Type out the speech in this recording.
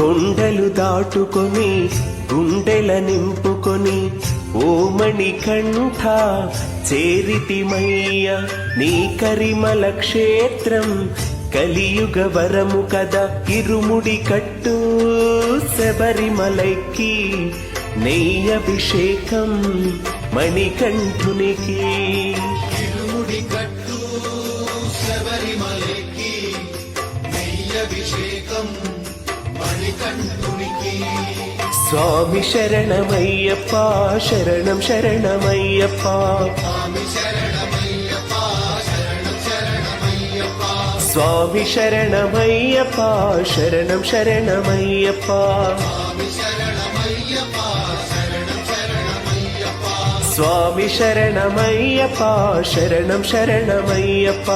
కొండలు దాటుకొని గుండెల నింపుకొని ఓ మణికంఠ చేరితిమయ్య నీ కరిమల క్షేత్రం కలియుగ వరము కదా ఇరుముడి కట్టు శబరిమలైకి నెయ్యభిషేకం మణికంఠునికి ఇరుముడి కట్టు శబరిమలైకి నెయ్యభిషేకం మణికంఠునికి. స్వామి శరణమయ్యప్ప శరణం శరణమయ్యప్ప స్వామి శరణమయ్యప్ప శరణం శరణమయ్యప్ప. స్వామి శరణమయ్యప్ప శరణం శరణమయ్యప్ప స్వామి శరణమయ్యప్ప శరణం శరణమయ్యప్ప. స్వామి శరణమయ్యప్ప శరణం శరణమయ్యప్ప.